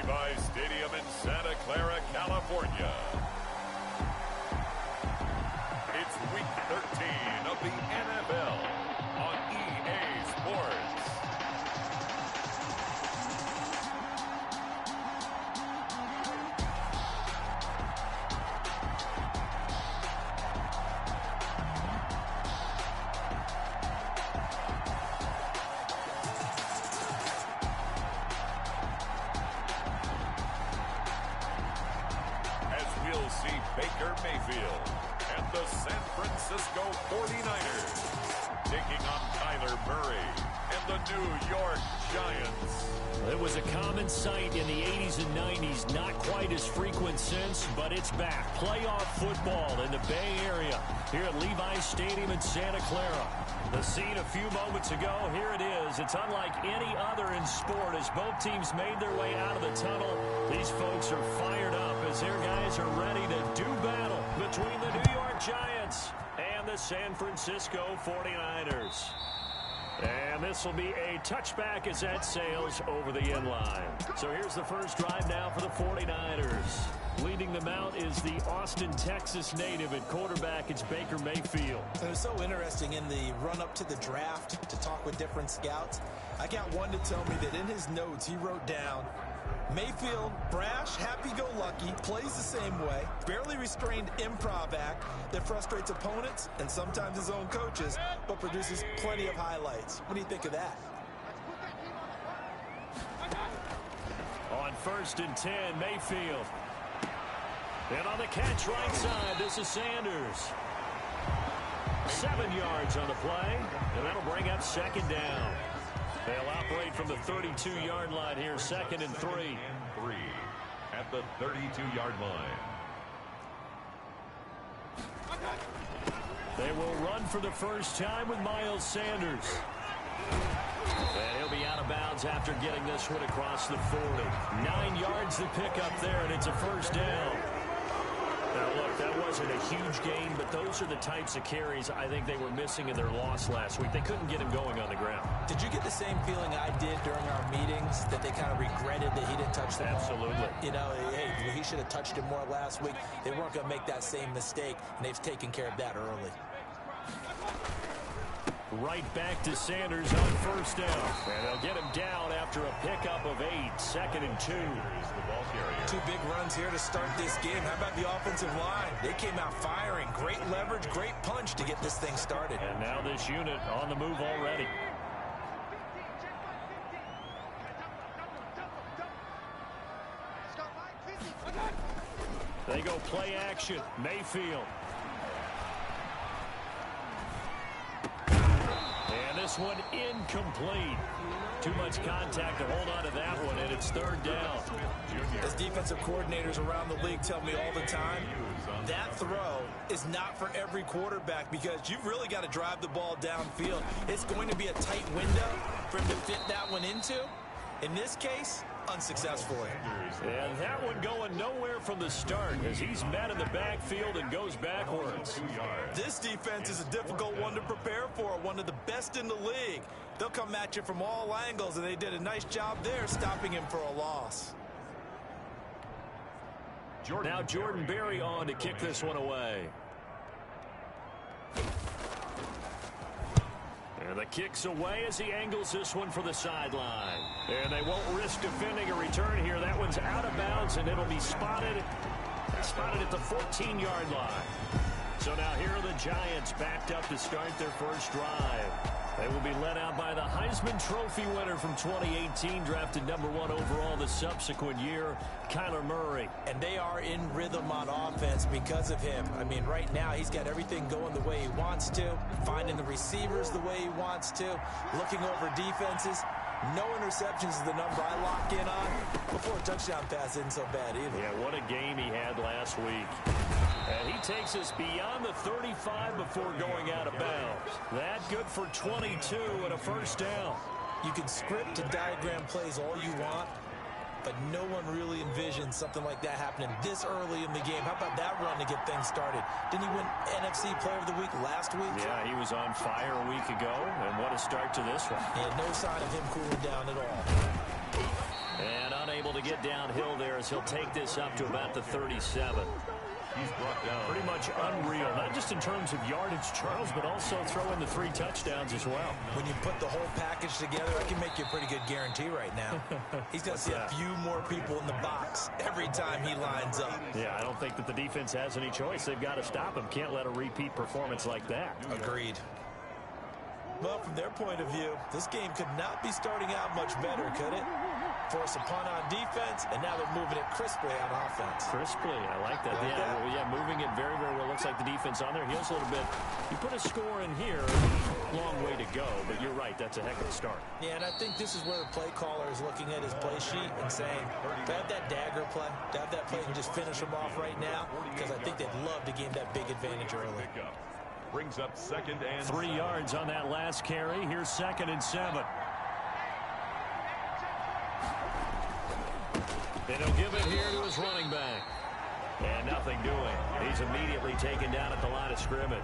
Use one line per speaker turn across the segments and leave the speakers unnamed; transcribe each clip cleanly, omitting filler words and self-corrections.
Levi's Stadium in Santa Clara, California. It's Week 13 of the NFL on EA Sports. See Baker Mayfield and the San Francisco 49ers taking on Kyler Murray and the New York Giants.
It was a common sight in the 80s and 90s, not quite as frequent since, but it's back. Playoff football in the Bay Area here at Levi's Stadium in Santa Clara. The scene a few moments ago, here it is. It's unlike any other in sport as both teams made their way out of the tunnel. These folks are fired up as their guys are ready to do battle between the New York Giants and the San Francisco 49ers. And this will be a touchback as that sails over the end line. So here's the first drive now for the 49ers. Leading them out is the Austin, Texas native at quarterback. It's Baker Mayfield.
It was so interesting in the run-up to the draft to talk with different scouts. I got one to tell me that in his notes he wrote down, Mayfield, brash, happy-go-lucky, plays the same way, barely restrained improv act that frustrates opponents and sometimes his own coaches, but produces plenty of highlights. What do you think of that?
On 1st and 10, Mayfield. And on the catch right side, this is Sanders. 7 yards on the play, and that'll bring up second down. They'll operate from the 32-yard line here, 2nd and 3.
At the 32-yard line.
They will run for the first time with Miles Sanders. And he'll be out of bounds after getting this one across the 40. 9 yards to pick up there, and it's a first down. Now, look, that wasn't a huge gain, but those are the types of carries I think they were missing in their loss last week. They couldn't get him going on the ground.
Did you get the same feeling I did during our meetings, that they kind of regretted that he didn't touch the ball?
Absolutely.
You know, hey, he should have touched it more last week. They weren't going to make that same mistake, and they've taken care of that early.
Right back to Sanders on first down. And they'll get him down after a pickup of 8, 2nd and 2.
Two big runs here to start this game. How about the offensive line? They came out firing. Great leverage, great punch to get this thing started.
And now this unit on the move already. They go play action. Mayfield. And this one incomplete. Too much contact to hold on to that one, and it's 3rd down.
As defensive coordinators around the league tell me all the time, that throw is not for every quarterback because you've really got to drive the ball downfield. It's going to be a tight window for him to fit that one into. In this case, unsuccessfully.
And that one going nowhere from the start as he's met in the backfield and goes backwards.
This defense is a difficult one to prepare for, one of the best in the league. They'll come at you from all angles, and they did a nice job there stopping him for a loss.
Now Jordan Berry on to kick this one away. And the kick's away as he angles this one for the sideline. And they won't risk defending a return here. That one's out of bounds, and it'll be spotted at the 14-yard line. So now here are the Giants backed up to start their first drive. They will be led out by the Heisman Trophy winner from 2018, drafted #1 overall the subsequent year, Kyler Murray.
And they are in rhythm on offense because of him. I mean, right now he's got everything going the way he wants to, finding the receivers the way he wants to, looking over defenses. No interceptions is the number I lock in on. Before a touchdown pass isn't so bad either.
Yeah, what a game he had last week. And he takes us beyond the 35 before going out of bounds. That good for 22 and a first down.
You can script and diagram plays all you want, but no one really envisioned something like that happening this early in the game. How about that run to get things started? Didn't he win NFC Player of the Week last week?
Yeah, he was on fire a week ago, and what a start to this one.
And no sign of him cooling down at all.
And unable to to get downhill there as he'll take this up to about the 37.
He's brought down.
Pretty much unreal, not just in terms of yardage, Charles, but also throw in the 3 touchdowns as well.
When you put the whole package together, I can make you a pretty good guarantee right now. He's going to see a few more people in the box every time he lines up.
Yeah, I don't think that the defense has any choice. They've got to stop him. Can't let a repeat performance like that.
Agreed. Well, from their point of view, this game could not be starting out much better, could it? Force a punt on defense, and now they're moving it crisply on offense.
Crisply, I like that. Yeah, moving it very, very well. Looks like the defense on their heels a little bit. You put a score in here, long way to go, but you're right, that's a heck of a start.
Yeah, and I think this is where the play caller is looking at his play sheet and saying, to have that dagger play, to have that play and just finish them off right now, because I think they'd love to gain that big advantage early.
Brings up 2nd and
3 yards on that last carry. Here's 2nd and 7. And he'll give it here to his running back. And nothing doing. He's immediately taken down at the line of scrimmage.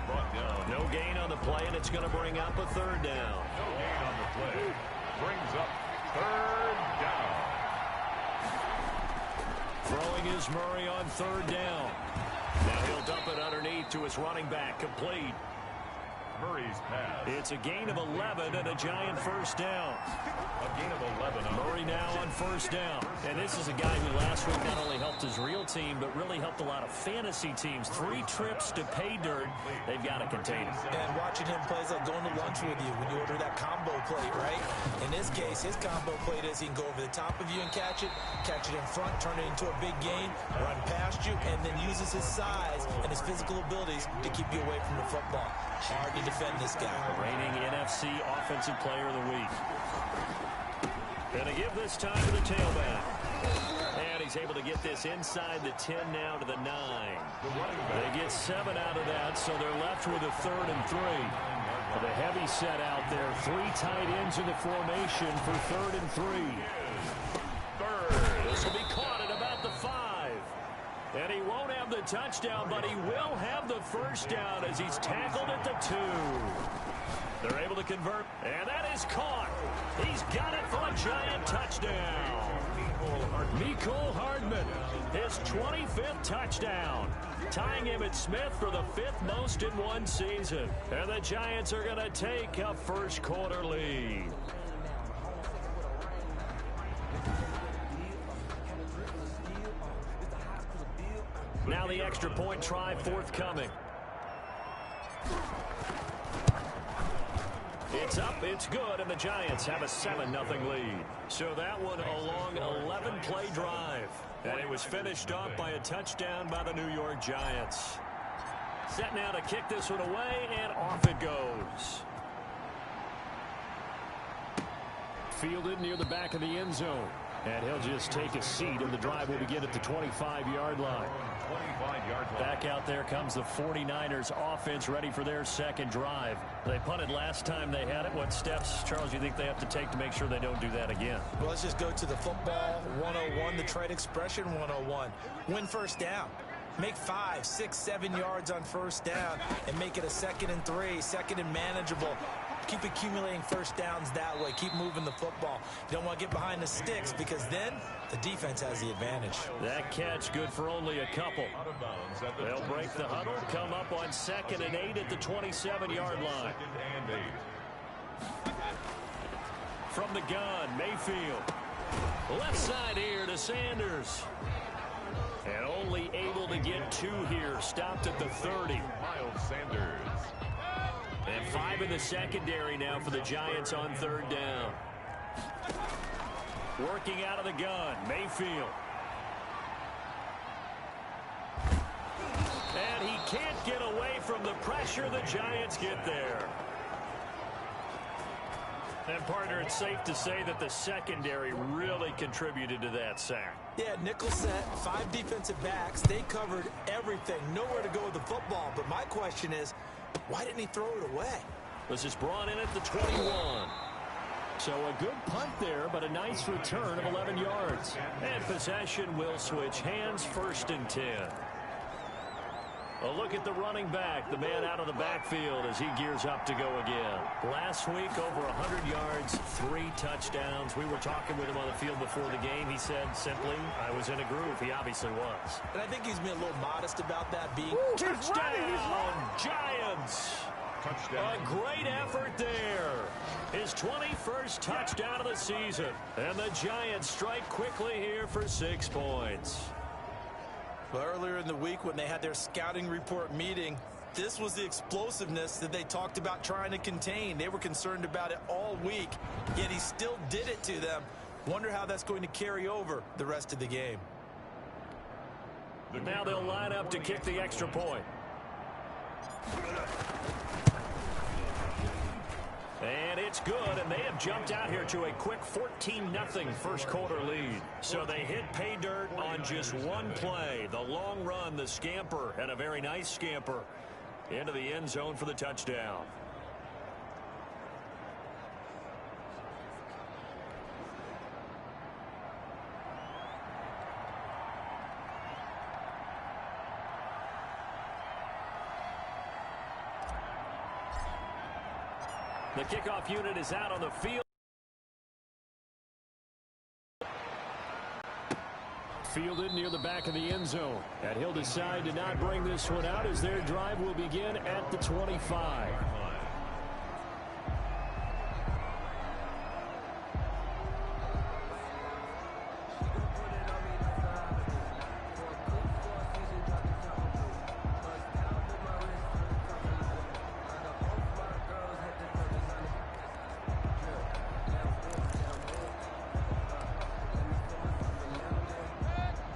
brought down.
No gain on the play, and it's going to bring up a 3rd down.
No gain on the play. Brings up 3rd down.
Throwing is Murray on 3rd down. Now he'll dump it underneath to his running back, complete.
Murray's pass.
It's a gain of 11 and a giant 1st down.
A gain of 11.
Murray now on 1st down. And this is a guy who last week not only helped his real team, but really helped a lot of fantasy teams. 3 trips to pay dirt. They've got to contain him.
And watching him play is like going to lunch with you when you order that combo plate, right? In this case, his combo plate is he can go over the top of you and catch it in front, turn it into a big gain, run past you, and then uses his size and his physical abilities to keep you away from the football. Hard to defend this guy.
Reigning NFC Offensive Player of the Week. Gonna give this time to the tailback. And he's able to get this inside the 10 now to the 9. They get 7 out of that, so they're left with a 3rd and 3. For the heavy set out there, 3 tight ends in the formation for 3rd and 3. This will be caught at about the 5. And he won't have the touchdown, but he will have the 1st down as he's tackled at the 2. They're able to convert, and that is caught. He's got it for a giant touchdown. Mecole Hardman, his 25th touchdown, tying him at Smith for the 5th most in one season. And the Giants are going to take a 1st quarter lead. Now the extra point try forthcoming. It's up, it's good, and the Giants have a 7-0 lead. So that one a long 11-play drive. And it was finished off by a touchdown by the New York Giants. Set now to kick this one away, and off it goes. Fielded near the back of the end zone. And he'll just take a seat, and the drive will begin at the 25-yard line.
25-yard line.
Back out there comes the 49ers offense ready for their 2nd drive. They punted last time they had it. What steps, Charles, you think they have to take to make sure they don't do that again?
Well, let's just go to the football 101, the trade expression 101. Win 1st down. Make 5, 6, 7 yards on 1st down and make it a 2nd and 3, 2nd and manageable. Keep accumulating 1st downs that way. Keep moving the football. You don't want to get behind the sticks because then the defense has the advantage.
That catch good for only a couple. They'll break the huddle, come up on 2nd and 8 at the 27-yard line.
2nd and 8.
From the gun, Mayfield. Left side here to Sanders. And only able to get 2 here. Stopped at the 30.
Miles Sanders.
And 5 in the secondary now for the Giants on 3rd down. Working out of the gun, Mayfield. And he can't get away from the pressure. The Giants get there. And, partner, it's safe to say that the secondary really contributed to that sack.
Yeah, nickel set, 5 defensive backs. They covered everything. Nowhere to go with the football. But my question is, why didn't he throw it away?
This is brought in at the 21. So a good punt there, but a nice return of 11 yards. And possession will switch hands, 1st and 10. A look at the running back, the man out of the backfield as he gears up to go again. Last week, over 100 yards, 3 touchdowns. We were talking with him on the field before the game. He said simply, I was in a groove. He obviously was.
And I think he's been a little modest about that being.
Touchdown, Giants! Touchdown. A great effort there. His 21st touchdown of the season. And the Giants strike quickly here for 6 points.
Well, earlier in the week when they had their scouting report meeting, this was the explosiveness that they talked about trying to contain. They were concerned about it all week, yet he still did it to them. Wonder how that's going to carry over the rest of the game.
Now they'll line up to kick the extra point. And it's good, and they have jumped out here to a quick 14-0 first quarter lead. So they hit pay dirt on just one play. The long run, the scamper, and a very nice scamper into the end zone for the touchdown. The kickoff unit is out on the field. Fielded near the back of the end zone. And he'll decide to not bring this one out as their drive will begin at the 25.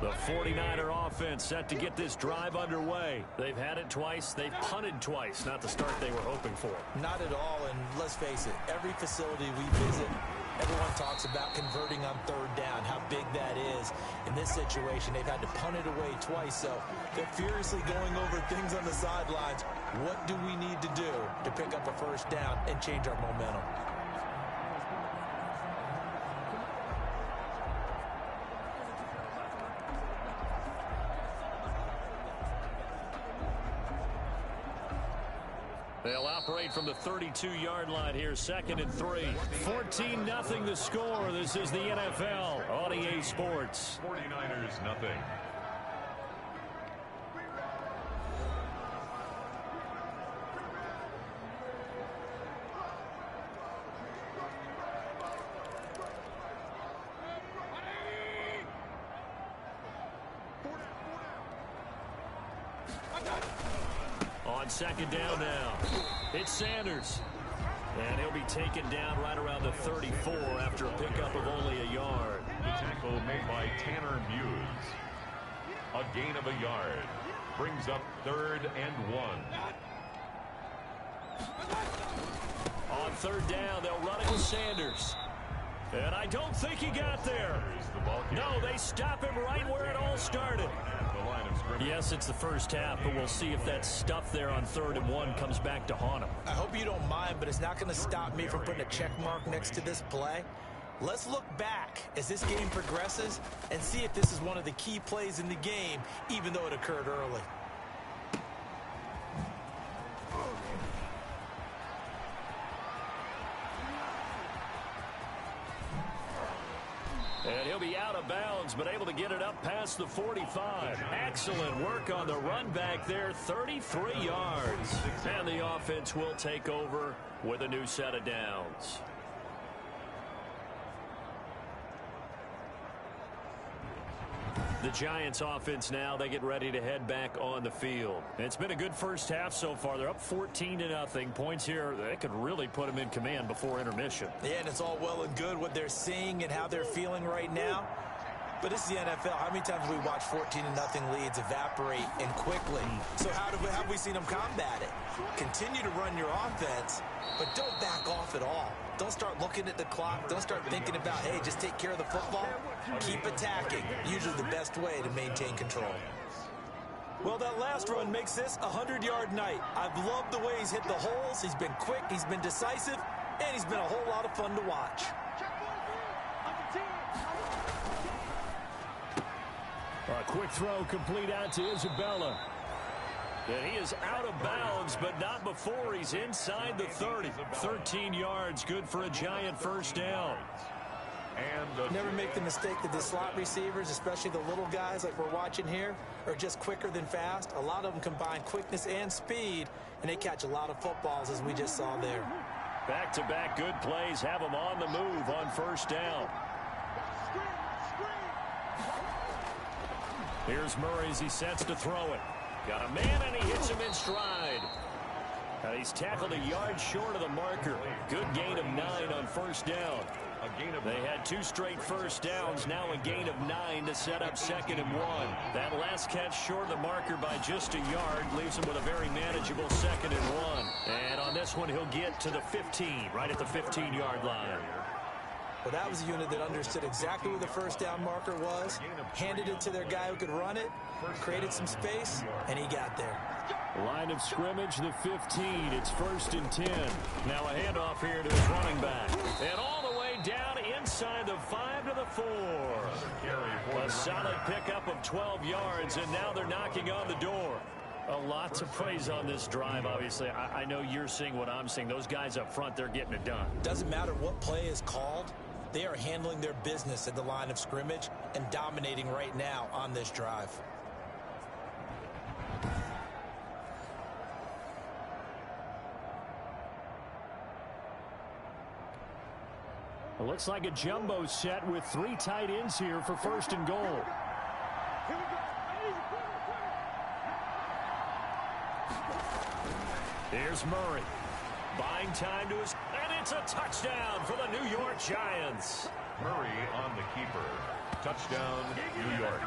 The 49er offense set to get this drive underway. They've had it twice. They've punted twice. Not the start they were hoping for.
Not at all, and let's face it, every facility we visit, everyone talks about converting on third down, how big that is. In this situation, they've had to punt it away twice, so they're furiously going over things on the sidelines. What do we need to do to pick up a first down and change our momentum?
They'll operate from the 32-yard line here, 2nd and 3. 14-0 the score. This is the NFL on EA Sports.
49ers nothing.
On 2nd down now, it's Sanders. And he'll be taken down right around the 34 after a pickup of only a yard.
The tackle made by Tanner Muse. A gain of a yard. Brings up 3rd and 1.
On 3rd down, they'll run it with Sanders. And I don't think he got there. No, they stop him right where it all started. Yes, it's the first half, but we'll see if that stuff there on 3rd and 1 comes back to haunt him.
I hope you don't mind, but it's not going to stop me from putting a check mark next to this play. Let's look back as this game progresses and see if this is one of the key plays in the game, even though it occurred early.
And he'll be out of bounds, but able to get it up past the 45. Excellent work on the run back there, 33 yards. And the offense will take over with a new set of downs. The Giants offense now, they get ready to head back on the field. It's been a good first half so far. They're up 14-0. Points here, they could really put them in command before intermission.
Yeah, and it's all well and good what they're seeing and how they're feeling right now. But this is the NFL. How many times have we watched 14-0 leads evaporate and quickly? So how have we seen them combat it? Continue to run your offense, but don't back off at all. Don't start looking at the clock. Don't start thinking about, hey, just take care of the football. Keep attacking. Usually the best way to maintain control. Well, that last run makes this a 100-yard night. I've loved the way he's hit the holes. He's been quick. He's been decisive. And he's been a whole lot of fun to watch.
A quick throw complete out to Isabella. And he is out of bounds, but not before he's inside the 30. 13 yards, good for a giant first down.
Never make the mistake that the slot receivers, especially the little guys like we're watching here, are just quicker than fast. A lot of them combine quickness and speed, and they catch a lot of footballs, as we just saw there.
Back-to-back good plays have him on the move on first down. Here's Murray as he sets to throw it. Got a man, and he hits him in stride. Now he's tackled a yard short of the marker. Good gain of 9 on first down. They had 2 straight first downs, now a gain of 9 to set up 2nd and 1. That last catch short of the marker by just a yard leaves him with a very manageable 2nd and 1. And on this one, he'll get to the 15, right at the 15-yard line.
Well, that was a unit that understood exactly where the first down marker was, handed it to their guy who could run it, created some space, and he got there.
Line of scrimmage, the 15. It's 1st and 10. Now a handoff here to his running back. And all the way down inside the 5 to the 4. A solid pickup of 12 yards, and now they're knocking on the door. A lot to praise on this drive, obviously. I know you're seeing what I'm seeing. Those guys up front, they're getting it done.
Doesn't matter what play is called. They are handling their business at the line of scrimmage and dominating right now on this drive.
It looks like a jumbo set with 3 tight ends here for 1st and goal. Here's Murray. Buying time to his... And it's a touchdown for the New York Giants.
Murray on the keeper. Touchdown, New York.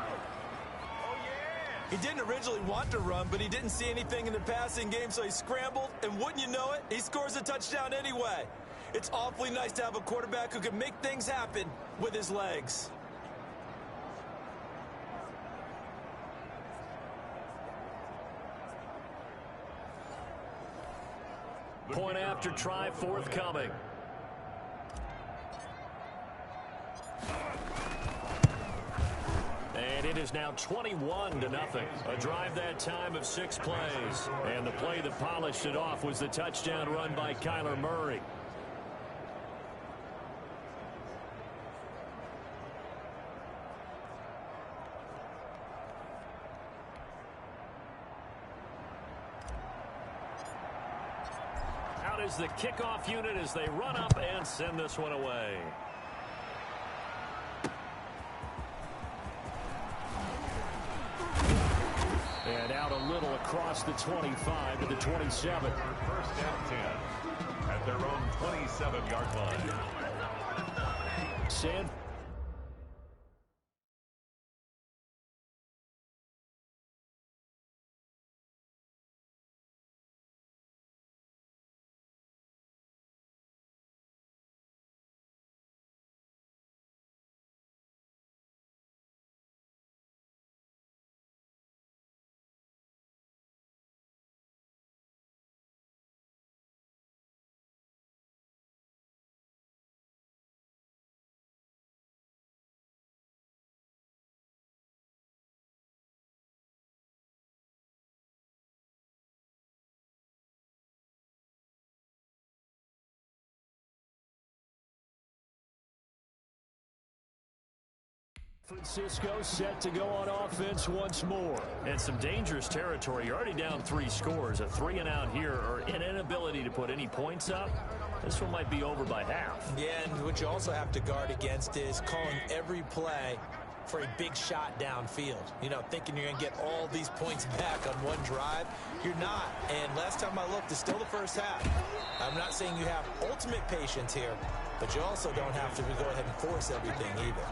He didn't originally want to run, but he didn't see anything in the passing game, so he scrambled, and wouldn't you know it, he scores a touchdown anyway. It's awfully nice to have a quarterback who can make things happen with his legs.
Point after try forthcoming. And it is now 21-0. A drive that time of 6 plays. And the play that polished it off was the touchdown run by Kyler Murray. Out is the kickoff unit as they run up and send this one away. And out a little across the 25 to the 27.
1st and 10 at their own 27-yard line.
San Francisco set to go on offense once more. And some dangerous territory. You're already down 3 scores. A 3-and-out here, or an inability to put any points up. This one might be over by half.
Yeah, and what you also have to guard against is calling every play for a big shot downfield. You know, thinking you're going to get all these points back on one drive. You're not. And last time I looked, it's still the first half. I'm not saying you have ultimate patience here, but you also don't have to go ahead and force everything either.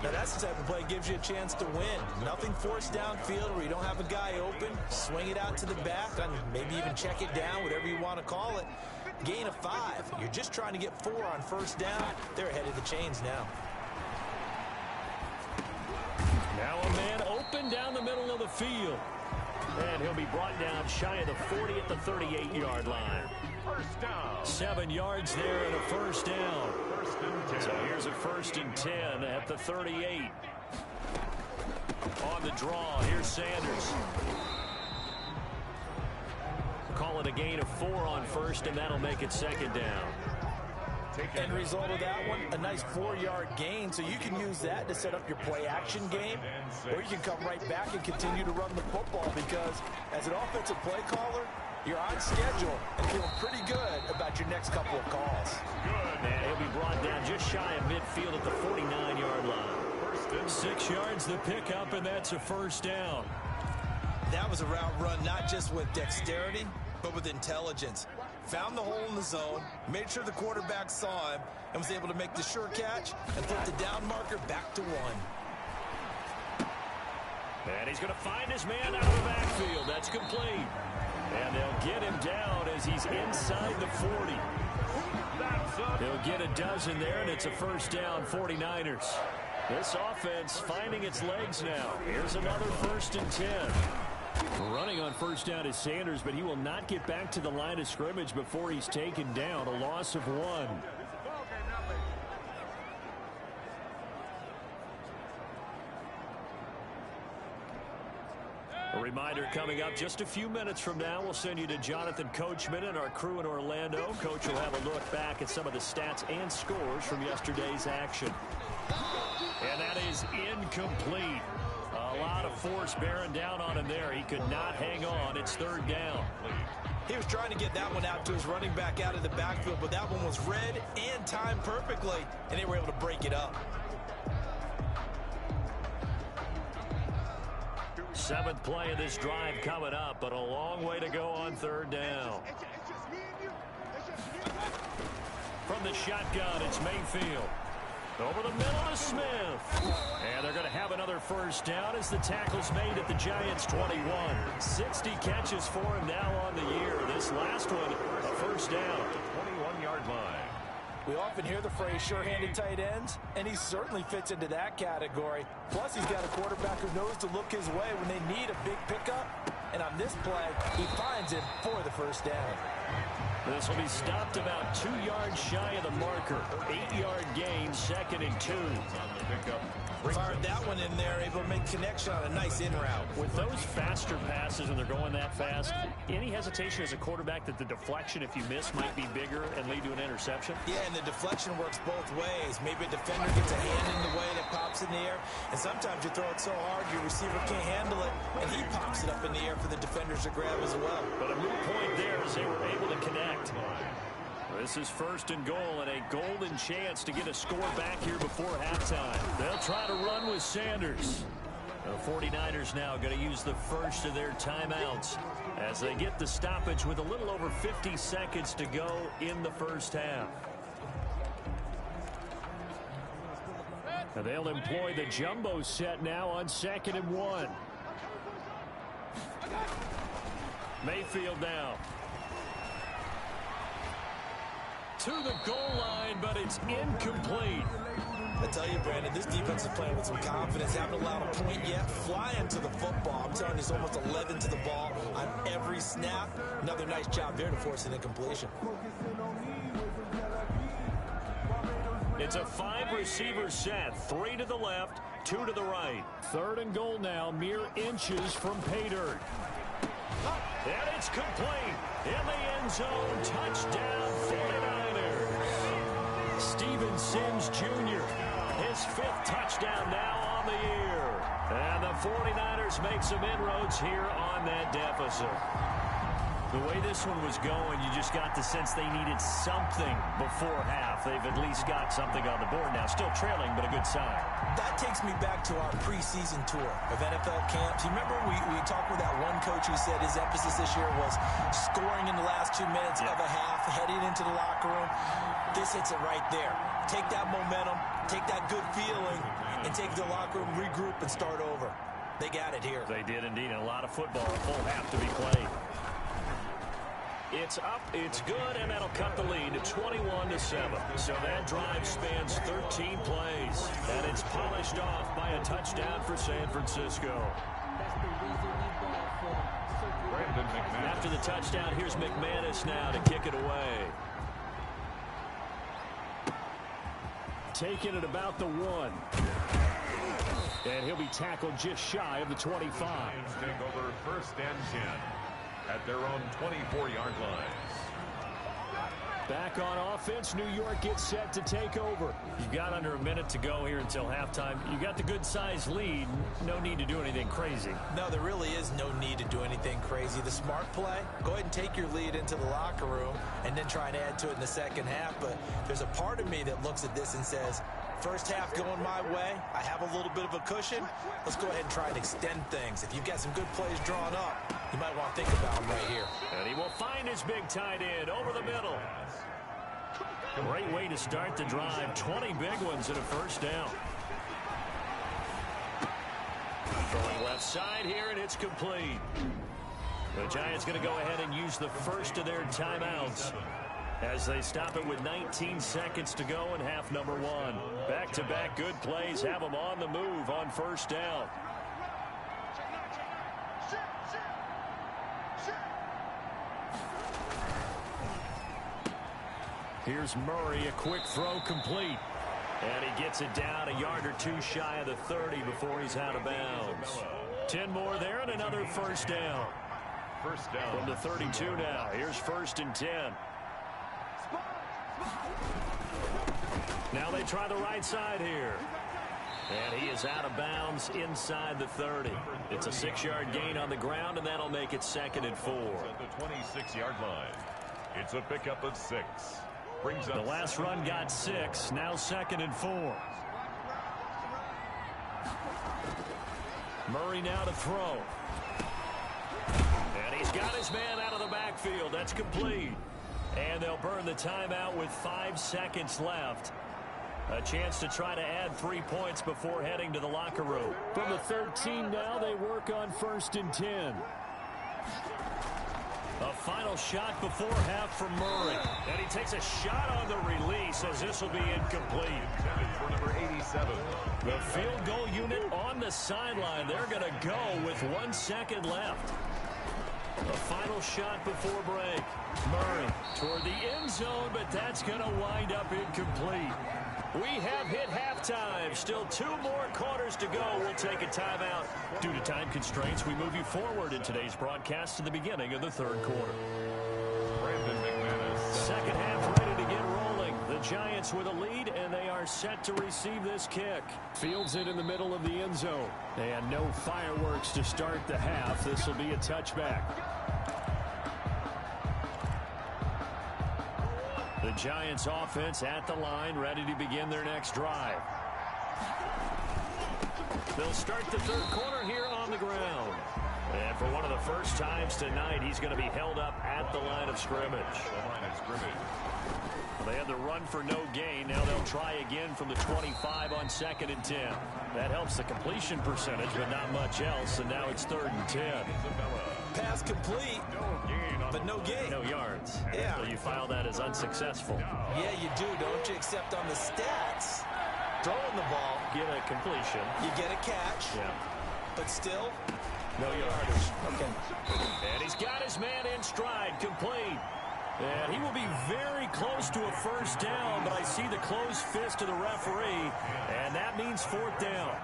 Now, that's the type of play that gives you a chance to win. Nothing forced downfield where you don't have a guy open. Swing it out to the back, and maybe even check it down, whatever you want to call it. Gain of 5. You're just trying to get 4 on first down. They're ahead of the chains now.
Now a man open down the middle of the field. And he'll be brought down shy of the 40 at the 38-yard line.
First down.
7 yards there and a first down. So here's a 1st and 10 at the 38. On the draw, here's Sanders. call it a gain of 4 on first, and that'll make it second down.
End result of that one, a nice 4-yard gain, so you can use that to set up your play-action game, or you can come right back and continue to run the football because as an offensive play caller, you're on schedule and feeling pretty good about your next couple of calls.
And he'll be brought down just shy of midfield at the 49-yard line. 6 yards the pickup, and that's a first down.
That was a route run not just with dexterity, but with intelligence. Found the hole in the zone, made sure the quarterback saw him, and was able to make the sure catch and put the down marker back to 1.
And he's going to find his man out of the backfield. That's complete. And they'll get him down as he's inside the 40. They'll get a dozen there, and it's a first down, 49ers. This offense finding its legs now. Here's another 1st and 10. Running on first down is Sanders, but he will not get back to the line of scrimmage before he's taken down. A loss of 1. A reminder coming up just a few minutes from now. We'll send you to Jonathan Coachman and our crew in Orlando. Coach will have a look back at some of the stats and scores from yesterday's action. And that is incomplete. A lot of force bearing down on him there. He could not hang on. It's 3rd down.
He was trying to get that one out to his running back out of the backfield, but that one was read and timed perfectly, and they were able to break it up.
7th play of this drive coming up, but a long way to go on 3rd down. From the shotgun, it's Mayfield. Over the middle to Smith. And they're going to have another first down as the tackle's made at the Giants' 21. 60 catches for him now on the year. This last one, a first down.
21-yard line.
We often hear the phrase sure-handed tight ends, and he certainly fits into that category. Plus, he's got a quarterback who knows to look his way when they need a big pickup. And on this play, he finds him for the first down.
This will be stopped about 2 yards shy of the marker. 8-yard gain, 2nd and 2.
Fired that one in there, able to make connection on a nice in route.
With those faster passes and they're going that fast, any hesitation as a quarterback that the deflection, if you miss, might be bigger and lead to an interception?
Yeah, and the deflection works both ways. Maybe a defender gets a hand in the way that pops in the air, and sometimes you throw it so hard your receiver can't handle it, and he pops it up in the air for the defenders to grab as well.
But a moot point there as they were able to connect. This is 1st and goal and a golden chance to get a score back here before halftime. They'll try to run with Sanders. The 49ers now going to use the first of their timeouts as they get the stoppage with a little over 50 seconds to go in the first half. And they'll employ the jumbo set now on 2nd and 1. Mayfield now. To the goal line, but it's incomplete.
I tell you, Brandon, this defense is playing with some confidence. Haven't allowed a point yet. Flying to the football. I'm telling you, it's almost 11 to the ball on every snap. Another nice job there to force an incompletion.
It's a 5-receiver set. 3 to the left, 2 to the right. 3rd and goal now, mere inches from pay dirt. And it's complete. In the end zone, touchdown 49ers. Steven Sims Jr., his 5th touchdown now on the year. And the 49ers make some inroads here on that deficit. The way this one was going, you just got the sense they needed something before half. They've at least got something on the board now. Still trailing, but a good sign.
That takes me back to our preseason tour of NFL camps. You remember we talked with that one coach who said his emphasis this year was scoring in the last 2 minutes of a half, heading into the locker room. This hits it right there. Take that momentum, take that good feeling, and take the locker room, regroup, and start over. They got it here.
They did indeed, and a lot of football, a full half to be played. It's up, it's good, and that'll cut the lead to 21-7. So that drive spans 13 plays, and it's polished off by a touchdown for San Francisco. After the touchdown, here's McManus now to kick it away. Taking it about the 1. And he'll be tackled just shy of the 25.
Take over 1st and 10. at their own 24-yard line.
Back on offense, New York gets set to take over. You've got under a minute to go here until halftime. You got the good-sized lead. No need to do anything crazy.
No, there really is no need to do anything crazy. The smart play, go ahead and take your lead into the locker room and then try and add to it in the second half. But there's a part of me that looks at this and says, first half going my way, I have a little bit of a cushion. Let's go ahead and try and extend things. If you've got some good plays drawn up, you might want to think about them right here.
And he will find his big tight end over the middle. Great way to start the drive. 20 big ones and a first down. Throwing left side here, and it's complete. The Giants going to go ahead and use the first of their timeouts as they stop it with 19 seconds to go in half number one. Back-to-back good plays have them on the move on first down. Here's Murray, a quick throw complete. And he gets it down a yard or two shy of the 30 before he's out of bounds. 10 more there and another first down.
First down.
From the 32 now. Here's 1st and 10. Now they try the right side here. And he is out of bounds inside the 30. It's a 6-yard gain on the ground, and that'll make it 2nd and 4.
At the 26-yard line. It's a pickup of 6. Brings up
the last run got 6. Now 2nd and 4. Murray now to throw. And he's got his man out of the backfield. That's complete. And they'll burn the timeout with 5 seconds left. A chance to try to add 3 points before heading to the locker room. From the 13 now, they work on 1st and 10. A final shot before half from Murray. And he takes a shot on the release as this will be incomplete.
For number 87.
The field goal unit on the sideline. They're going to go with 1 second left. A final shot before break. Murray toward the end zone, but that's going to wind up incomplete. We have hit halftime. Still 2 more quarters to go. We'll take a timeout. Due to time constraints, we move you forward in today's broadcast to the beginning of the 3rd quarter. Second half ready to get rolling. The Giants with a lead, and they are set to receive this kick. Fields it in the middle of the end zone. And no fireworks to start the half. This will be a touchback. The Giants offense at the line, ready to begin their next drive. They'll start the 3rd quarter here on the ground. And for one of the first times tonight, he's going to be held up at the line of scrimmage. They had the run for no gain. Now they'll try again from the 25 on 2nd and 10. That helps the completion percentage, but not much else. And now it's 3rd and 10.
Pass complete, but no gain.
No yards.
Yeah.
So you file that as unsuccessful.
Yeah, you do, don't you? Except on the stats, throwing the ball,
Get a completion.
you get a catch,
Yeah.
but still,
No yardage.
okay.
And he's got his man in stride, complete. And he will be very close to a first down, but I see the closed fist of the referee, and that means 4th down.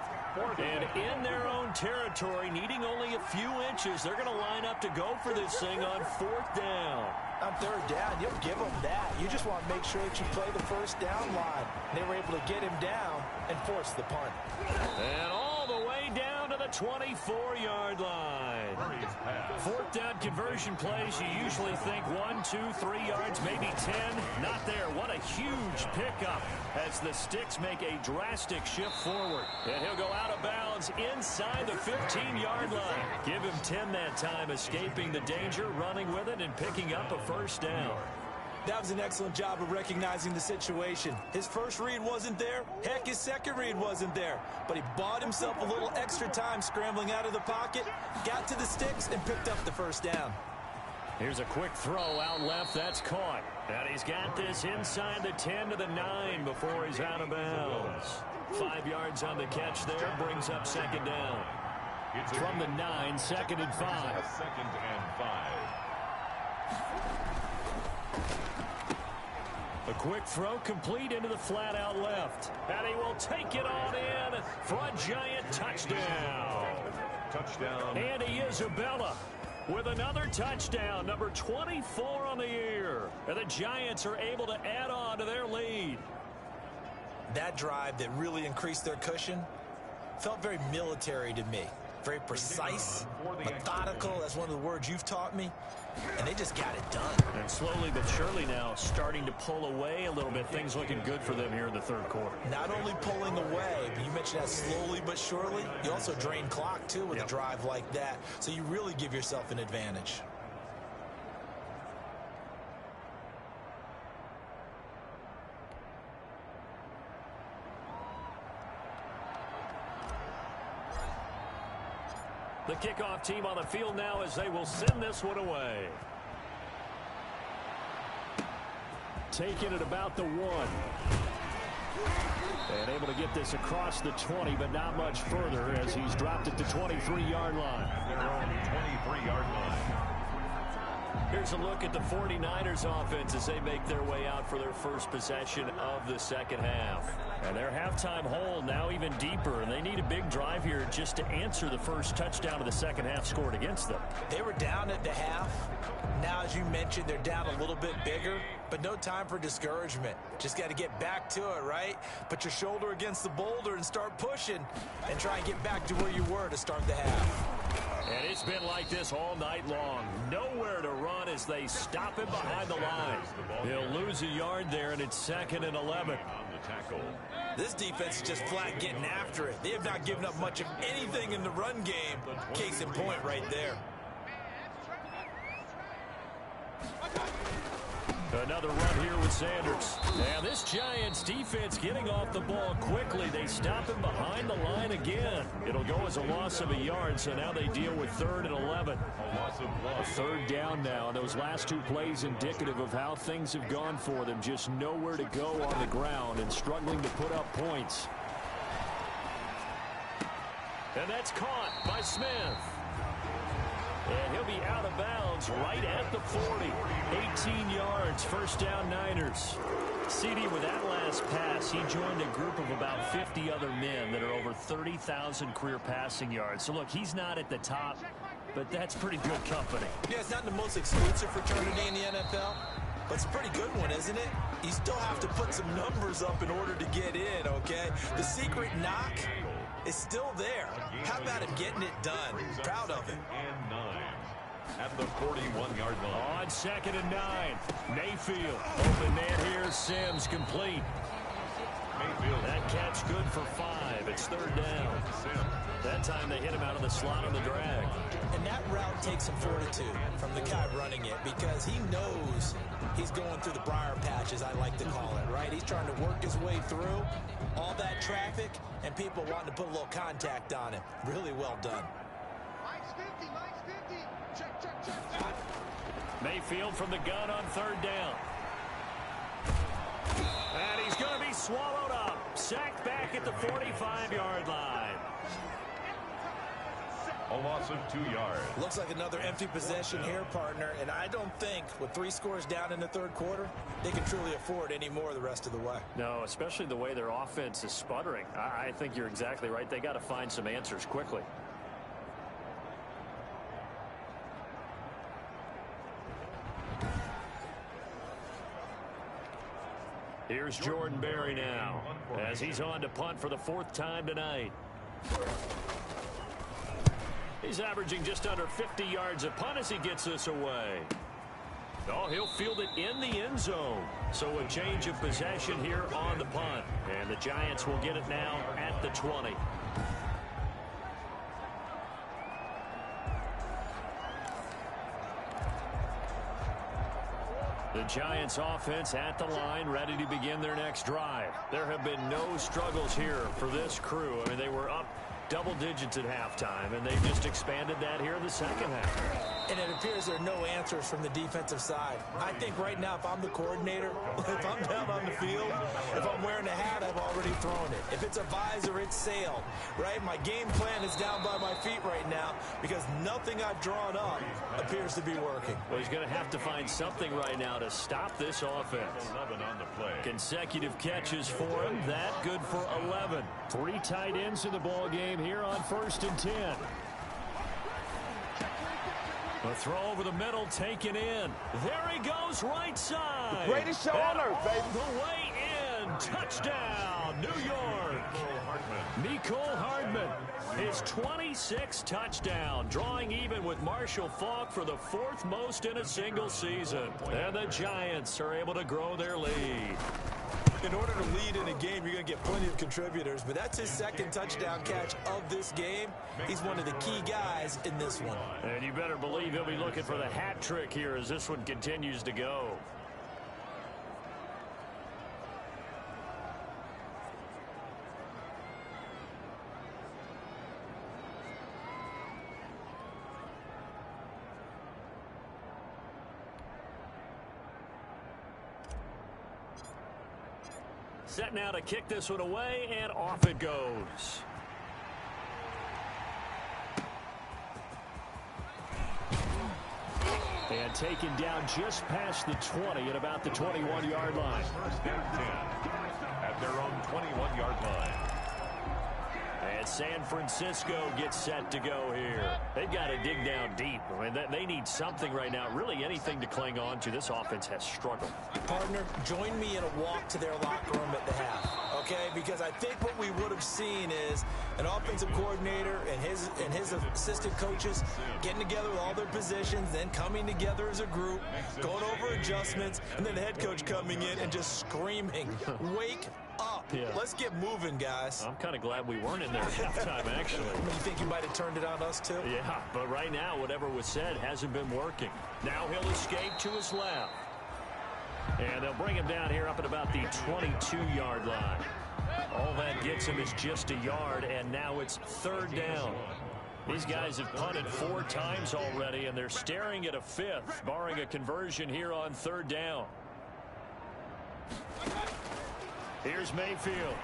And in their own territory, needing only a few inches, they're going to line up to go for this thing on 4th down.
On 3rd down, you'll give them that. You just want to make sure that you play the first down line. They were able to get him down and force the punt.
And all the way down to the 24-yard line. 4th down conversion plays, you usually think 1, 2, 3 yards, maybe 10. Not there. What a huge pickup as the Sticks make a drastic shift forward. And he'll go out of bounds inside the 15-yard line. Give him 10 that time, escaping the danger, running with it, and picking up a first down.
That was an excellent job of recognizing the situation. His first read wasn't there. Heck, his second read wasn't there. But he bought himself a little extra time scrambling out of the pocket, got to the sticks, and picked up the first down.
Here's a quick throw out left. That's caught. And he's got this inside the 10 to the 9 before he's out of bounds. 5 yards on the catch there. Brings up 2nd down. From the 9, 2nd and 5.
2nd and 5.
A quick throw complete into the flat out left. And he will take it on in for a Giant touchdown.
Touchdown.
Andy Isabella with another touchdown, number 24 on the year. And the Giants are able to add on to their lead.
That drive that really increased their cushion felt very military to me. Very precise, methodical. That's one of the words you've taught me. And they just got it done.
And slowly but surely now starting to pull away a little bit. Things looking good for them here in the third quarter.
Not only pulling away, but you mentioned that slowly but surely. You also drain clock, too, with a drive like that. So you really give yourself an advantage.
The kickoff team on the field now as they will send this one away. Taking it about the 1. And able to get this across the 20, but not much further as he's dropped it to 23-yard line.
Their own 23-yard line.
Here's a look at the 49ers offense as they make their way out for their first possession of the second half. And their halftime hole now even deeper, and they need a big drive here just to answer the first touchdown of the second half scored against them.
They were down at the half. Now, as you mentioned, they're down a little bit bigger, but no time for discouragement. Just got to get back to it, right? Put your shoulder against the boulder and start pushing and try and get back to where you were to start the half.
And it's been like this all night long. Nowhere to run as they stop him behind the line. They'll lose a yard there, and it's 2nd and 11.
This defense is just flat getting after it. They have not given up much of anything in the run game. Case in point right there.
Another run here with Sanders. Now this Giants defense getting off the ball quickly. They stop him behind the line again. It'll go as a loss of a yard, so now they deal with 3rd and 11. A third down now, and those last 2 plays indicative of how things have gone for them. Just nowhere to go on the ground and struggling to put up points. And that's caught by Smith. And he'll be out of bounds right at the 40. 18 yards, first down Niners. CD, with that last pass, he joined a group of about 50 other men that are over 30,000 career passing yards. So, look, he's not at the top, but that's pretty good company.
Yeah, it's not the most exclusive fraternity in the NFL, but it's a pretty good one, isn't it? You still have to put some numbers up in order to get in, okay? The secret knock is still there. How about him getting it done? Proud of him.
At the 41-yard line.
On 2nd and 9. Mayfield. Open man here. Sims complete.
Mayfield.
That catch good for 5. It's 3rd down. That time they hit him out of the slot on the drag.
And that route takes some fortitude from the guy running it because he knows he's going through the briar patch, as I like to call it, right? He's trying to work his way through all that traffic and people wanting to put a little contact on him. Really well done.
Mayfield from the gun on 3rd down. And he's going to be swallowed up. Sacked back at the 45-yard line.
A loss of 2 yards.
Looks like another empty possession here, partner. And I don't think with 3 scores down in the 3rd quarter, they can truly afford any more the rest of the way.
No, especially the way their offense is sputtering. I think you're exactly right. They got to find some answers quickly. Here's Jordan Berry now as he's on to punt for the 4th time tonight. He's averaging just under 50 yards a punt as he gets this away. Oh, he'll field it in the end zone. So a change of possession here on the punt. And the Giants will get it now at the 20. The Giants offense at the line, ready to begin their next drive. There have been no struggles here for this crew. I mean, they were up double digits at halftime, and they've just expanded that here in the second half.
And it appears there are no answers from the defensive side. I think right now, if I'm the coordinator, if I'm down on the field, if I'm wearing a hat, I've already thrown it. If it's a visor, it's sailed, right? My game plan is down by my feet right now because nothing I've drawn up appears to be working.
Well, he's going to have to find something right now to stop this offense.
11 on the play.
Consecutive catches for him. That good for 11. 3 tight ends in the ball game here on 1st and 10. A throw over the middle, taken in. There he goes, right side.
Greatest show on earth, baby.
All the way in. Touchdown, New York. Mecole Hardman, his 26th touchdown, drawing even with Marshall Faulk for the 4th most in a single season. And the Giants are able to grow their lead.
In order to lead in a game, you're going to get plenty of contributors, but that's his 2nd touchdown catch of this game. He's one of the key guys in this one.
And you better believe he'll be looking for the hat trick here as this one continues to go. Set now to kick this one away, and off it goes. And taken down just past the 20 at about the 21-yard line.
First and 10 at their own 21-yard line.
And San Francisco gets set to go here. They've got to dig down deep. I mean, they need something right now, really anything to cling on to. This offense has struggled.
Partner, join me in a walk to their locker room at the half, okay? Because I think what we would have seen is an offensive coordinator and his assistant coaches getting together with all their positions, then coming together as a group, going over adjustments, and then the head coach coming in and just screaming, wake up.
Yeah.
Let's get moving, guys.
I'm kind of glad we weren't in there at halftime, actually.
You think you might have turned it on us, too?
Yeah, but right now, whatever was said hasn't been working. Now he'll escape to his left. And they'll bring him down here up at about the 22-yard line. All that gets him is just a yard, and now it's 3rd down. These guys have punted 4 times already, and they're staring at a 5th, barring a conversion here on 3rd down. Here's Mayfield.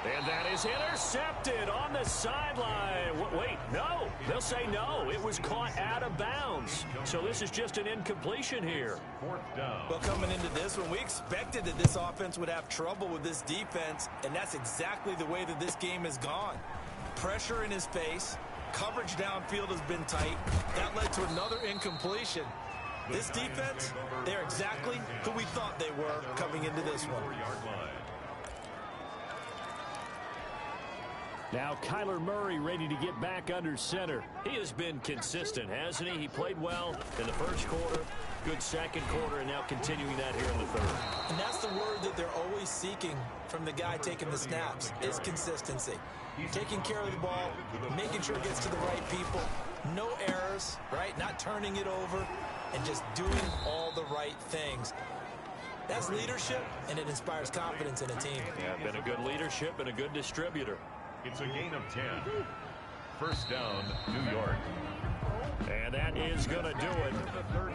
And that is intercepted on the sideline. Wait, no. They'll say no. It was caught out of bounds. So this is just an incompletion here.
4th down.
Well, coming into this one, we expected that this offense would have trouble with this defense, and that's exactly the way that this game has gone. Pressure in his face. Coverage downfield has been tight. That led to another incompletion. This defense, they're exactly who we thought they were coming into this one.
Now Kyler Murray ready to get back under center. He has been consistent, hasn't he? He played well in the 1st quarter, good 2nd quarter, and now continuing that here in the 3rd.
And that's the word that they're always seeking from the guy taking the snaps, is consistency. Taking care of the ball, making sure it gets to the right people, no errors, right? Not turning it over, and just doing all the right things. That's leadership, and it inspires confidence in a team.
Yeah, been a good leadership and a good distributor.
It's a gain of 10. 1st down, New York.
And that is going to do it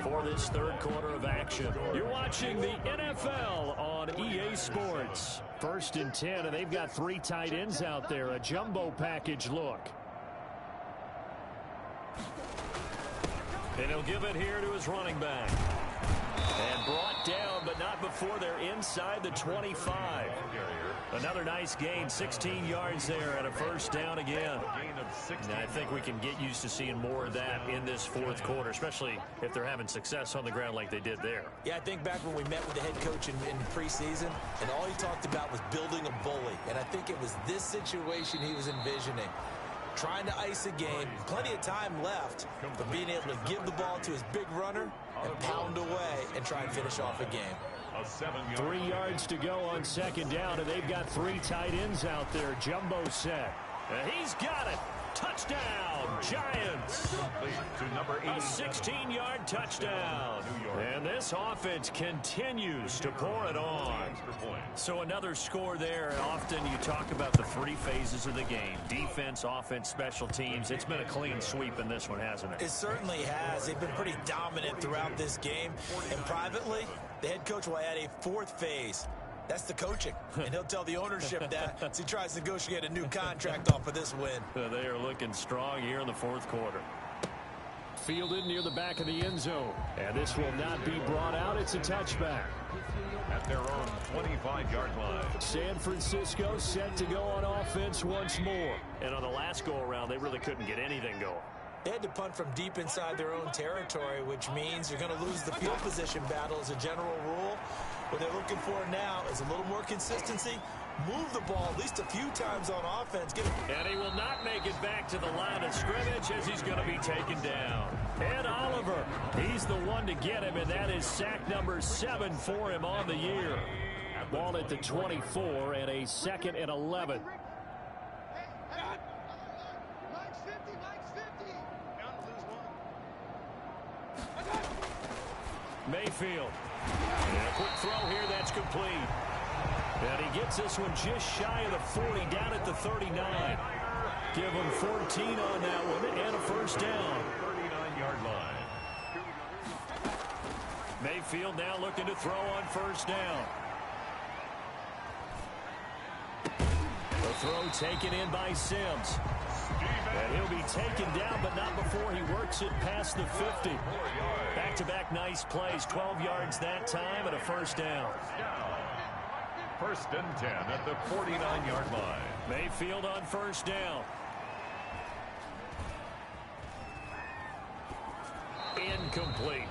for this 3rd quarter of action. You're watching the NFL on EA Sports. 1st and 10, and they've got 3 tight ends out there. A jumbo package look. And he'll give it here to his running back. And brought down, but not before they're inside the 25. Another nice gain, 16 yards there and a 1st down again. And I think we can get used to seeing more of that in this 4th quarter, especially if they're having success on the ground like they did there.
Yeah, I think back when we met with the head coach in preseason, and all he talked about was building a bully. And I think it was this situation he was envisioning. Trying to ice a game, plenty of time left, but being able to give the ball to his big runner and pound away and try and finish off a game.
3 yards to go on 2nd down, and they've got 3 tight ends out there. Jumbo set. He's got it. Touchdown, Giants. A 16-yard touchdown. And this offense continues to pour it on. So another score there. And often you talk about the 3 phases of the game. Defense, offense, special teams. It's been a clean sweep in this one, hasn't it?
It certainly has. They've been pretty dominant throughout this game. And privately, the head coach will add a 4th phase. That's the coaching. And he'll tell the ownership that as he tries to negotiate a new contract off of this win.
They are looking strong here in the 4th quarter. Fielded near the back of the end zone. And this will not be brought out. It's a touchback.
At their own 25-yard line.
San Francisco set to go on offense once more. And on the last go-around, they really couldn't get anything going.
They had to punt from deep inside their own territory, which means you're going to lose the field position battle as a general rule. What they're looking for now is a little more consistency. Move the ball at least a few times on offense.
And he will not make it back to the line of scrimmage as he's going to be taken down. Ed Oliver, he's the one to get him, and that is sack number 7 for him on the year. Ball at the 24 and a 2nd and 11. Mayfield. And a quick throw here, that's complete. And he gets this one just shy of the 40, down at the 39. Give him 14 on that one and a first down.
39-yard line.
Mayfield now looking to throw on first down. The throw taken in by Sims. And he'll be taken down, but not before he works it past the 50. Back-to-back nice plays, 12 yards that time, and a first down.
First and 10 at the 49-yard line.
Mayfield on first down. Incomplete.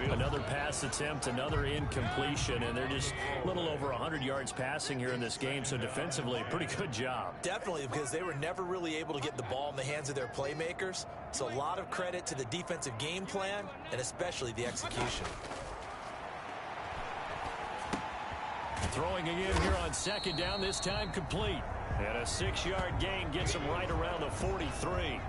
Another pass attempt, another incompletion, and they're just a little over 100 yards passing here in this game, so defensively, pretty good job.
Definitely, because they were never really able to get the ball in the hands of their playmakers, so a lot of credit to the defensive game plan, and especially the execution.
Throwing again here on second down, this time complete. And a 6-yard gain gets them right around the 43.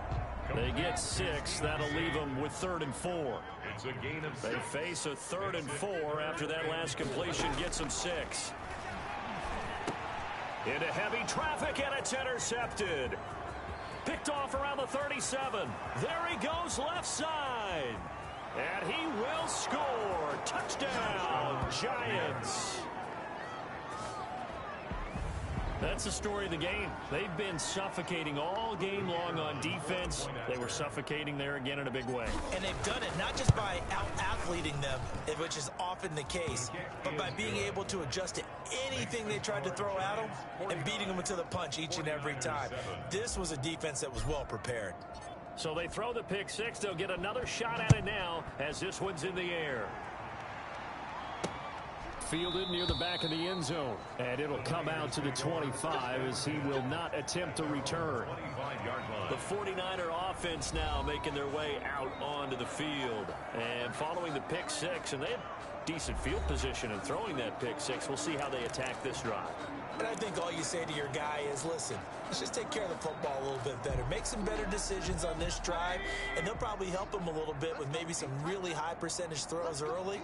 They get 6. That'll leave them with 3rd and 4.
It's a gain of 6.
They face a 3rd and 4 after that last completion gets them 6. Into heavy traffic, and it's intercepted. Picked off around the 37. There he goes left side. And he will score. Touchdown, Giants. That's the story of the game. They've been suffocating all game long on defense. They were suffocating there again in a big way.
And they've done it not just by out-athleting them, which is often the case, but by being able to adjust to anything they tried to throw at them and beating them to the punch each and every time. This was a defense that was well prepared.
So they throw the pick 6. They'll get another shot at it now as this one's in the air. Fielded near the back of the end zone. And it'll come out to the 25 as he will not attempt a return. The 49er offense now making their way out onto the field. And following the pick 6, and they have decent field position in throwing that pick 6. We'll see how they attack this drive.
And I think all you say to your guy is, listen, let's just take care of the football a little bit better. Make some better decisions on this drive, and they'll probably help him a little bit with maybe some really high percentage throws early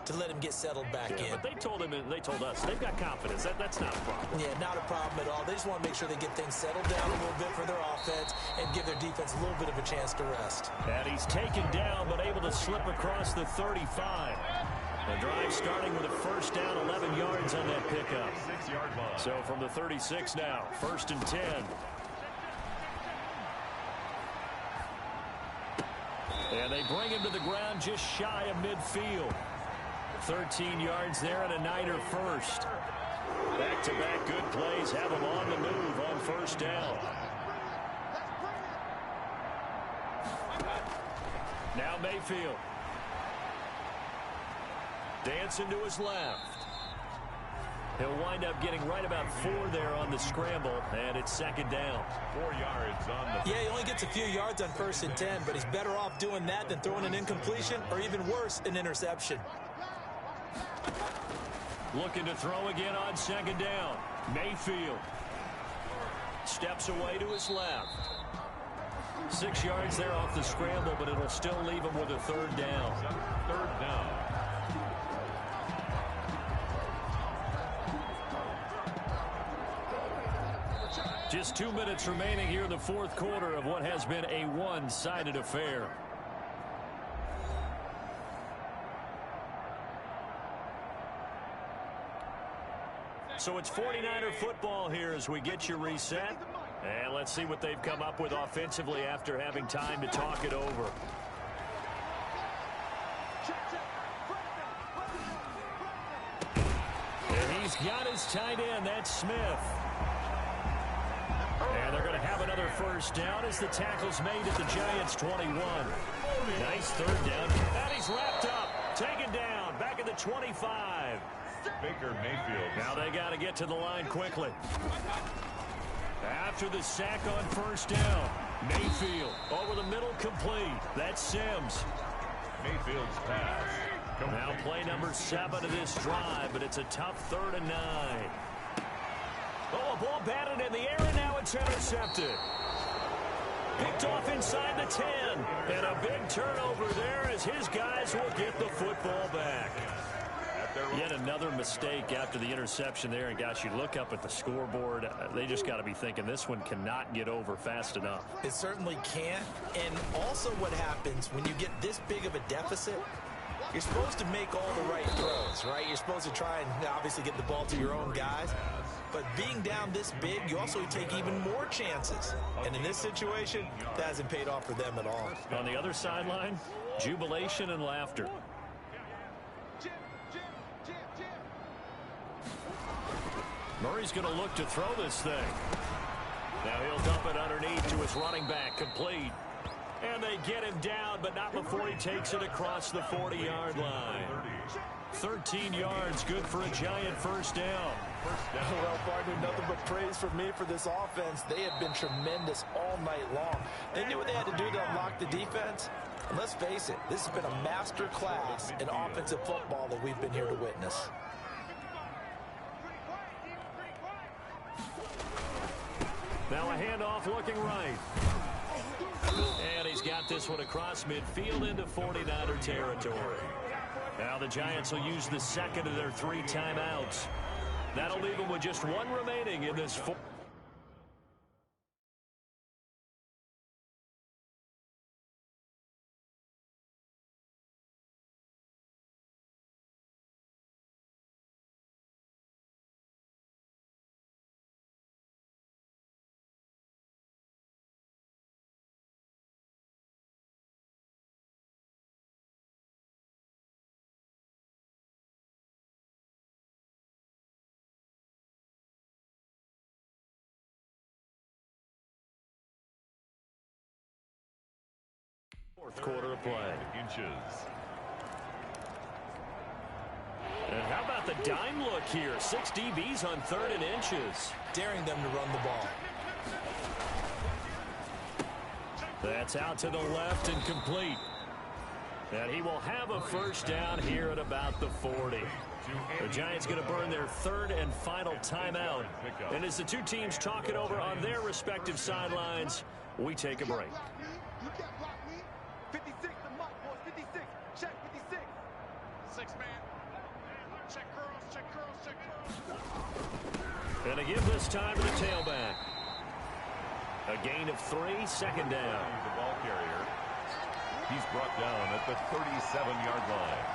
to let him get settled back in.
But they told us, they've got confidence. That's not a problem.
Yeah, not a problem at all. They just want to make sure they get things settled down a little bit for their offense and give their defense a little bit of a chance to rest.
And he's taken down, but able to slip across the 35. The drive starting with a first down, 11 yards on that pickup. So from the 36 now, 1st and 10. And they bring him to the ground just shy of midfield. 13 yards there and a Niner first. Back-to-back good plays have him on the move on first down. Now Mayfield. Dancing to his left. He'll wind up getting right about 4 there on the scramble, and it's 2nd down.
4 yards on the...
Yeah, he only gets a few yards on 1st and 10, but he's better off doing that than throwing an incompletion or even worse, an interception.
Looking to throw again on 2nd down. Mayfield steps away to his left. 6 yards there off the scramble, but it'll still leave him with a 3rd down.
3rd down.
Just 2 minutes remaining here in the 4th quarter of what has been a one-sided affair. So it's 49er football here as we get you reset. And let's see what they've come up with offensively after having time to talk it over. And he's got his tight end. That's Smith. And they're going to have another first down as the tackle's made at the Giants' 21. Nice third down. And he's wrapped up. Taken down. Back at the 25.
Baker Mayfield.
Now they got to get to the line quickly. After the sack on first down, Mayfield over the middle, complete. That's Sims.
Mayfield's pass.
Now play number 7 of this drive, but it's a tough 3rd and 9. Oh, a ball batted in the air, and now it's intercepted. Picked off inside the 10. And a big turnover there as his guys will get the football back. Yet another mistake after the interception there. And, gosh, you look up at the scoreboard. They just got to be thinking this one cannot get over fast enough.
It certainly can't. And also what happens when you get this big of a deficit, you're supposed to make all the right throws, right? You're supposed to try and obviously get the ball to your own guys. But being down this big, you also take even more chances. And in this situation, that hasn't paid off for them at all.
On the other sideline, jubilation and laughter. Murray's going to look to throw this thing. Now he'll dump it underneath to his running back, complete. And they get him down, but not before he takes it across the 40-yard line. 13 yards, good for a Giant first down.
Well, partner, nothing but praise from me for this offense. They have been tremendous all night long. They knew what they had to do to unlock the defense. And let's face it, this has been a master class in offensive football that we've been here to witness.
Now a handoff looking right. And he's got this one across midfield into 49er territory. Now the Giants will use the second of their 3 timeouts. That'll leave them with just 1 remaining in this fourth quarter of play.
Inches.
And how about the dime look here? 6 DBs on 3rd and inches.
Daring them to run the ball.
That's out to the left and complete. And he will have a first down here at about the 40. The Giants going to burn their 3rd and final timeout. And as the 2 teams talk it over on their respective sidelines, we take a break.
56, the mark, boys. 56. Check 56. 6 man. Check curls.
And a give this time to the tailback. A gain of 3, 2nd down.
The ball carrier. He's brought down at the 37-yard line.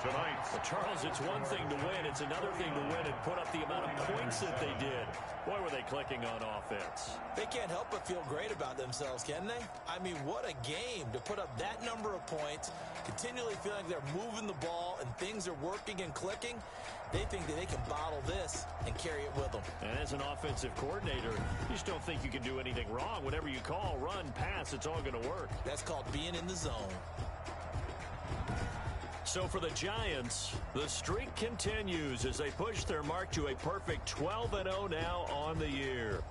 Tonight,
Well, Charles, it's one thing to win. It's another thing to win and put up the amount of points that they did. Boy, were they clicking on offense.
They can't help but feel great about themselves, can they? I mean, what a game to put up that number of points, continually feeling they're moving the ball and things are working and clicking. They think that they can bottle this and carry it with them.
And as an offensive coordinator, you just don't think you can do anything wrong. Whatever you call, run, pass, it's all going to work.
That's called being in the zone.
So for the Giants, the streak continues as they push their mark to a perfect 12-0 now on the year.